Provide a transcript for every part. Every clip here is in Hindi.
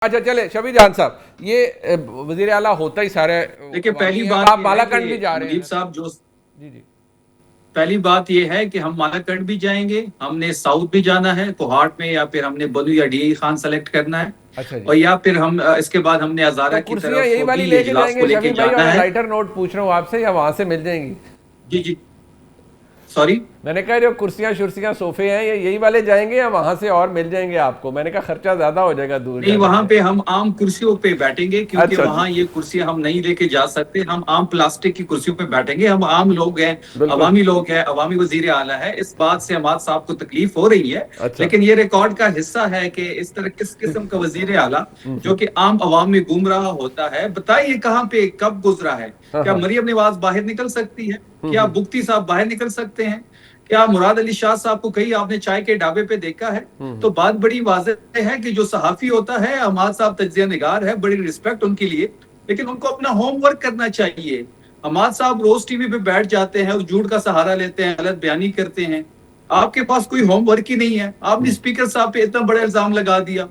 अच्छा चले शबी जान साहब, ये वजीर आला होता ही सारे देखिए, पहली बात आप ये है बालाकंड भी कि जा रहे मुनीब हैं। साहब जो जी जी पहली बात ये है कि हम मालाकंड भी जाएंगे, हमने साउथ भी जाना है कोहाट में, या फिर हमने बनु या डी खान सेलेक्ट करना है, अच्छा जी। और या फिर हम इसके बाद हमने तो हजारा की कुर्सियां तरफ यही वाली भी लेके इजलास को जाएंगे लेके शफी भाई, जाना और है। लाइटर नोट पूछ रहा हूँ आपसे, या वहां से मिल जाएंगी? जी जी, सॉरी। मैंने कहा जो कुर्सियां शुर्सियां सोफे हैं ये यही वाले जाएंगे, या वहां से और मिल जाएंगे आपको? मैंने कहा खर्चा ज्यादा हो जाएगा दूर नहीं, जाने वहां से। पे हम आम कुर्सियों पे बैठेंगे, क्योंकि अच्छा जी, वहां ये कुर्सियां हम नहीं लेके जा सकते। हम आम प्लास्टिक की कुर्सियों पे बैठेंगे। हम आम लोग हैं, बिल्कुल। अवामी लोग हैं, अवामी वजीर आला है। इस बात से हमारे साहब को तकलीफ हो रही है, अच्छा। लेकिन ये रिकॉर्ड का हिस्सा है कि इस तरह किस किस्म का वजीर आला जो कि आम अवाम में घूम रहा होता है। बताइए कहाँ पे कब गुजरा है? हाँ क्या हाँ। मरियम नवाज बाहर निकल सकती है? क्या बुख्ती साहब बाहर निकल सकते हैं? क्या मुराद अली शाह साहब को कहीं आपने चाय के ढाबे पे देखा है? तो बात बड़ी वाज़ेह है कि जो सहाफी होता है, हमाद साहब तज्जिया निगार है, बड़ी रिस्पेक्ट उनके लिए, लेकिन उनको अपना होमवर्क करना चाहिए। हमाद साहब रोज टीवी पे बैठ जाते हैं, उस झूठ का सहारा लेते हैं, गलत बयानी करते हैं। आपके पास कोई होमवर्क ही नहीं है। आपने स्पीकर साहब पे इतना बड़ा इल्जाम लगा दिया।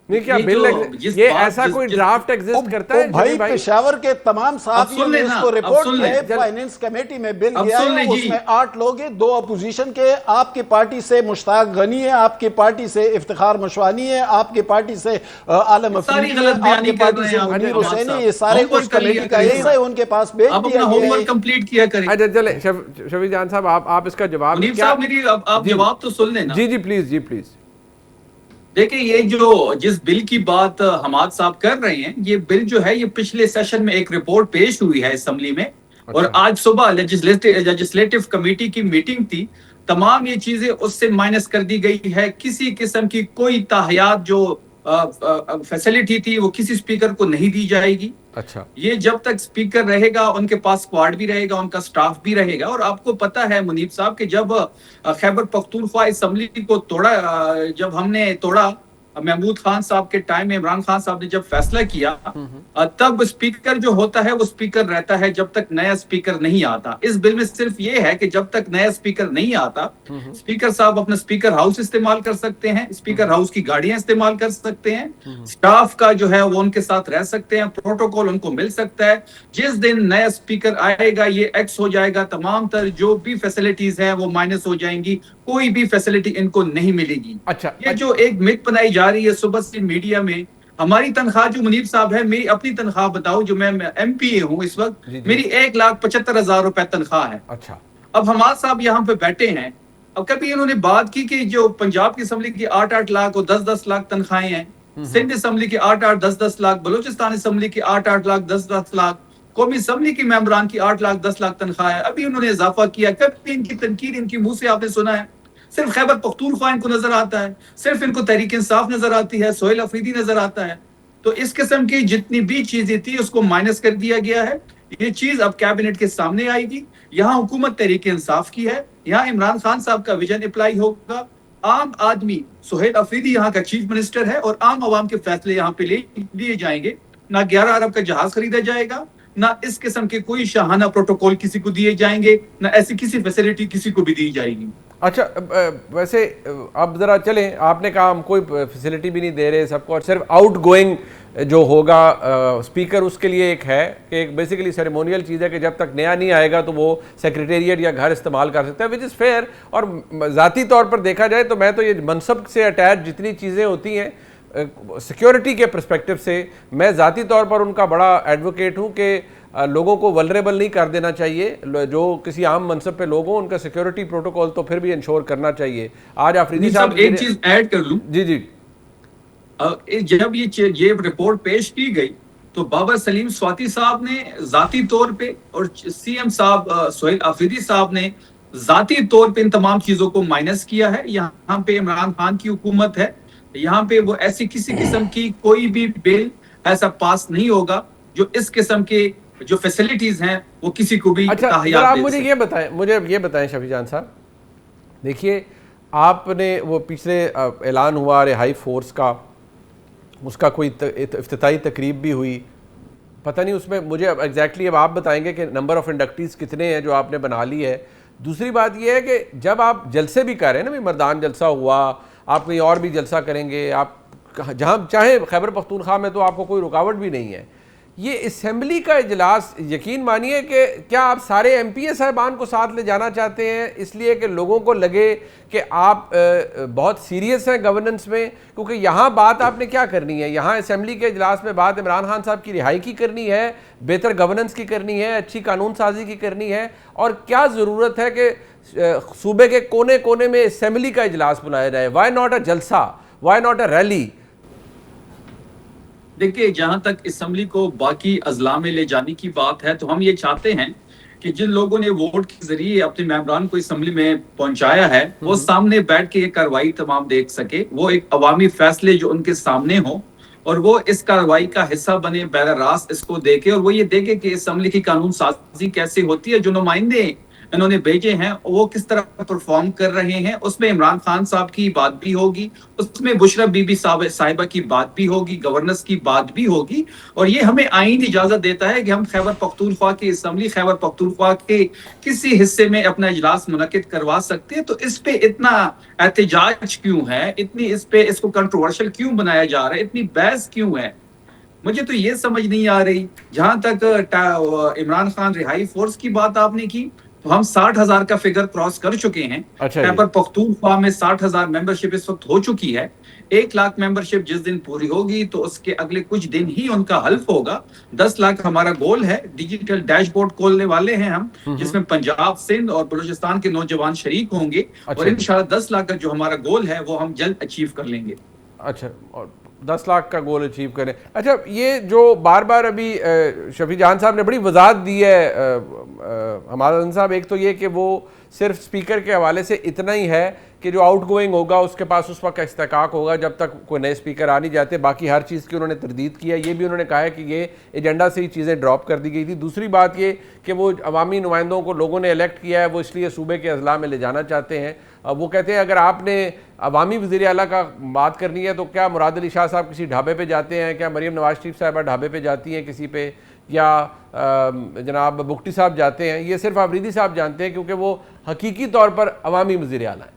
नहीं, क्या ये बिल जो जिस ये बात ऐसा जिस कोई जिस ड्राफ्ट एग्जिस्ट करता ओ है शफी भाई, भाई? पेशावर के तमाम अब सहाफियों सुन ने लेना, इसको अब रिपोर्ट सुन किया ले, है। फाइनेंस कमेटी में बिल अब गया सुन है, ले जी। उसमें 8 लोग हैं, 2 अपोजिशन के। आपकी पार्टी से मुश्ताक गनी है, आपकी पार्टी से इफ्तिखार मशवानी है, आपकी पार्टी से आलम सारी अफरीदी है, गलत बयानी आपकी कर पार्टी रहे से हैं आप मुनीर हमाद हुसैनी। साहब। ये सारे उस होमवर्क कर लिया कमेटी का करें हिस्सा थोड़ा। है, उनके पास भेज आप दिया अपना गया होमवर्क है। कंप्लीट किया करें। अच्छा चले शफी जान साहब, आप इसका जवाब मुनीब क्या? साहब, मेरी अब आप जी जवाब तो सुन लेना। जी जी प्लीज, जी प्लीज। देखिए, ये जो जिस बिल की बात हमाद साहब कर रहे हैं, ये बिल जो है, ये पिछले सेशन में एक रिपोर्ट पेश हुई है असेंबली में, और अच्छा। आज सुबह लेजिस्लेटिव कमेटी की मीटिंग थी। तमाम ये चीजें उससे माइनस कर दी गई है। किसी किस्म की कोई ताहयात जो फैसिलिटी थी, वो किसी स्पीकर को नहीं दी जाएगी। अच्छा। ये जब तक स्पीकर रहेगा, उनके पास स्क्वाड भी रहेगा, उनका स्टाफ भी रहेगा। और आपको पता है मुनीब साहब कि जब खैबर पख्तूनख्वा असेंबली को तोड़ा, जब हमने तोड़ा, महमूद खान साहब के टाइम में इमरान खान साहब ने जब फैसला किया, तब स्पीकर जो होता है वो स्पीकर रहता है जब तक नया स्पीकर नहीं आता। इस बिल में सिर्फ ये है कि जब तक नया स्पीकर नहीं आता, स्पीकर साहब अपना स्पीकर हाउस इस्तेमाल कर सकते हैं, स्पीकर हाउस की गाड़ियां इस्तेमाल कर सकते हैं, स्टाफ का जो है वो उनके साथ रह सकते हैं, प्रोटोकॉल उनको मिल सकता है। जिस दिन नया स्पीकर आएगा, ये एक्स हो जाएगा, तमाम तर जो भी फैसिलिटीज हैं वो माइनस हो जाएंगी, कोई भी फैसिलिटी इनको नहीं मिलेगी। ये जो एक मिथ बनाई जा रही है सुबह से मीडिया में, हमारी तनख्वाह जो मुनीब साहब है, मेरी अपनी तनख्वाह बताओ, जो मैं एमपीए हूँ इस वक्त, जी जी। मेरी 1,75,000 रुपए तनख्वाह है। अच्छा। अब हमारे साहब यहाँ पे बैठे हैं, अब कभी इन्होंने बात की कि जो पंजाब की असेंबली की 8-8 लाख और 10-10 लाख तनख्वाहें हैं, सिंध असेंबली की 8-8 10-10 लाख, बलूचिस्तान असेंबली की 8-8 लाख 10-10 लाख, कौमी असेंबली की मेंबरान की 8 लाख 10 लाख तनख्वाह है। अभी उन्होंने इजाफा किया। कभी इनकी तनकीद इनकी मुंह से आपने सुना है? सिर्फ खैबर पख्तूनख्वा इनको नजर आता है, सिर्फ इनको तहरीक इंसाफ नजर आती है, सोहेल अफरीदी नजर आता है। तो इस किस्म की जितनी भी चीजें थी उसको माइनस कर दिया गया है। ये चीज अब कैबिनेट के सामने आएगी। यहाँ हुकूमत तहरीक इंसाफ की है, यहाँ इमरान खान साहब का विजन अप्लाई होगा। आम आदमी, सोहेल अफरीदी यहाँ का चीफ मिनिस्टर है, और आम आवाम के फैसले यहाँ पे लिए जाएंगे। ना 11 अरब का जहाज खरीदा जाएगा, ना इस किस्म के कोई शाहाना प्रोटोकॉल किसी को दिए जाएंगे, ना ऐसी किसी फैसिलिटी किसी को भी दी जाएगी। अच्छा, वैसे अब ज़रा चलें, आपने कहा हम कोई फैसिलिटी भी नहीं दे रहे सबको, और सिर्फ आउट गोइंग जो होगा स्पीकर, उसके लिए एक है कि एक बेसिकली सेरेमोनियल चीज़ है कि जब तक नया नहीं आएगा तो वो सेक्रेटेरिएट या घर इस्तेमाल कर सकता है, विच इज़ फेयर। और ज़ाती तौर पर देखा जाए तो मैं तो ये मनसब से अटैच जितनी चीज़ें होती हैं सिक्योरिटी के पर्सपेक्टिव से, मैं ज़ाती तौर पर उनका बड़ा एडवोकेट हूँ कि लोगों को वल्नरेबल नहीं कर देना चाहिए। जो किसी आम मनसब पे लोग हों, उनका सिक्योरिटी प्रोटोकॉल तो फिर भी इंश्योर करना चाहिए। आज आफरीदी साहब, एक चीज ऐड कर लूं। जी जी। जब ये रिपोर्ट पेश की गई, तो बाबा सलीम स्वाति साहब ने जाती तौर पे, और सीएम साहब सोहेल अफरीदी साहब ने जाती तौर पे इन तमाम चीजों को माइनस किया है। यहाँ पे इमरान खान की हुकूमत है, यहाँ पे वो ऐसी किसी किस्म की कोई भी बिल ऐसा पास नहीं होगा जो इस किस्म के जो फैसिलिटीज हैं वो किसी को भी अच्छा, आप मुझे ये बताएं शफी जान साहब, देखिए आपने वो पिछले ऐलान हुआ रिहाई फोर्स का, उसका कोई इफ्तिताई तकरीब भी हुई, पता नहीं उसमें मुझे एग्जैक्टली अब आप बताएंगे कि नंबर ऑफ इंडक्टीज कितने हैं जो आपने बना ली है। दूसरी बात यह है कि जब आप जलसे भी कर रहे हैं ना, भी मर्दान जलसा हुआ, आप कहीं और भी जलसा करेंगे, आप जहाँ चाहे खैबर पख्तूनख्वा में तो आपको कोई रुकावट भी नहीं है। ये असेंबली का इजलास, यकीन मानिए कि क्या आप सारे एमपीए साहिबान को साथ ले जाना चाहते हैं इसलिए कि लोगों को लगे कि आप बहुत सीरियस हैं गवर्नेंस में? क्योंकि यहाँ बात आपने क्या करनी है, यहाँ असेंबली के इजलास में बात इमरान खान साहब की रिहाई की करनी है, बेहतर गवर्नेंस की करनी है, अच्छी कानून साजी की करनी है, और क्या ज़रूरत है कि सूबे के कोने कोने में असेंबली का इजलास बुलाया जाए? वाई नॉट अ जलसा, वाई नॉट अ रैली? देखिए, जहां तक असेंबली को बाकी अजला में ले जाने की बात है, तो हम ये चाहते हैं कि जिन लोगों ने वोट के जरिए अपने मेंबरान को असेंबली में पहुंचाया है, वो सामने बैठ के ये कार्रवाई तमाम देख सके, वो एक अवामी फैसले जो उनके सामने हो और वो इस कार्रवाई का हिस्सा बने, बहर रास्त इसको देखे और वो ये देखे कि असेंबली की कानून साजी कैसे होती है, जो नुमाइंदे इन्होंने भेजे हैं वो किस तरह परफॉर्म कर रहे हैं। उसमें इमरान खान साहब की बात भी होगी, उसमें बुशरा बीबी साहिबा की बात भी होगी, गवर्नेंस की बात भी होगी, और ये हमें आईन इजाजत देता है कि हम खैबर पख्तूनख्वा की असेंबली खैबर पख्तूनख्वा के किसी हिस्से में अपना इजलास मुनक्किद करवा सकते हैं। तो इस पे इतना एहतजाज क्यों है, इतनी इस पे इसको कंट्रोवर्शियल क्यों बनाया जा रहा है, इतनी बहस क्यों है, मुझे तो ये समझ नहीं आ रही। जहां तक इमरान खान रिहाई फोर्स की बात आपने की, तो हम 60,000 का फिगर क्रॉस कर चुके हैं। खैबर पख्तूनख्वा में 60,000 मेंबरशिप इस वक्त हो चुकी है। 1 लाख मेंबरशिप जिस दिन पूरी होगी तो उसके अगले कुछ दिन ही उनका हल्फ होगा। 10 लाख हमारा गोल है। डिजिटल डैशबोर्ड खोलने वाले हैं हम, जिसमें पंजाब, सिंध और बलूचिस्तान के नौजवान शरीक होंगे, और इंशाल्लाह 10 लाख का जो हमारा गोल है वो हम जल्द अचीव कर लेंगे। अच्छा, और 10 लाख का गोल अचीव करें। अच्छा, ये जो बार बार अभी शफी जहान साहब ने बड़ी वजाहत दी है हमारा साहब, एक तो ये कि वो सिर्फ स्पीकर के हवाले से इतना ही है कि जो आउट गोइंग होगा उसके पास उस वक्त इस्तेकाक होगा जब तक कोई नए स्पीकर आ नहीं जाते, बाकी हर चीज़ की उन्होंने तरदीद किया। ये भी उन्होंने कहा है कि ये एजेंडा से ही चीज़ें ड्रॉप कर दी गई थी। दूसरी बात ये कि वो अवामी नुमाइंदों को लोगों ने इलेक्ट किया है, वो इसलिए सूबे के अजला में ले जाना चाहते हैं। अब वो कहते हैं अगर आपने अवामी वज़ीर आला का बात करनी है तो क्या मुराद अली शाह साहब किसी ढाबे पे जाते हैं, क्या मरीम नवाज शरीफ साहबा ढाबे पे जाती हैं किसी पे, या जनाब बुगटी साहब जाते हैं? ये सिर्फ आफरीदी साहब जानते हैं क्योंकि वो हकीकी तौर पर अवामी वज़ीर आला है।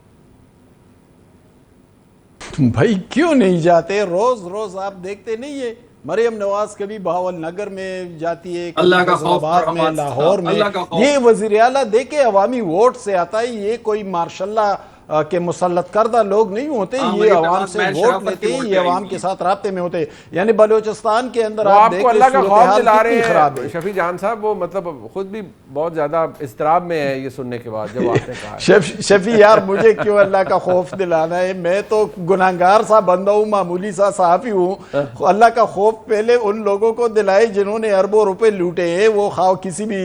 भाई क्यों नहीं जाते? रोज रोज आप देखते नहीं है, मरियम नवाज कभी बहावल नगर में जाती है, अल्लाह का खौफ में, लाहौर में। ये वजीर आला देके अवामी वोट से आता है। ये कोई मार्शल्ला के मुसल्लत करदा लोग नहीं होते, ये अवाम से वोट लेते हैं, ये अवाम के साथ राब्ते में होते हैं। यानी बलूचिस्तान के अंदर आप आपको अल्लाह का खौफ दिला रहे हैं शफी जान साहब, वो मतलब खुद भी बहुत ज्यादा इस्तराब में है ये सुनने के बाद जब आपने कहा। शफी यार, मुझे क्यों अल्लाह का खौफ दिलाना है? मैं तो गुनाहगार सा बंदा हूँ, मामूली सा सहाफी हूँ। अल्लाह का खौफ पहले उन लोगों को दिलाए जिन्होंने अरबों रुपए लूटे हैं, वो खाओ किसी भी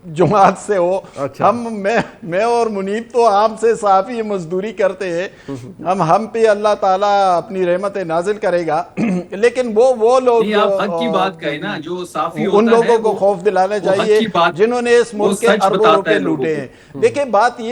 जुमात से हो। अच्छा। मैं और मुनीब तो आम से साफी मजदूरी करते हैं, हम पे अल्लाह ताला अपनी रहमत नाजिल करेगा। लेकिन वो लोग हक की बात कहे ना, जो साफी उन लोगों को खौफ दिलाना चाहिए जिन्होंने इस मुल्क के अरबों रुपए लूटे हैं। देखिए बात ये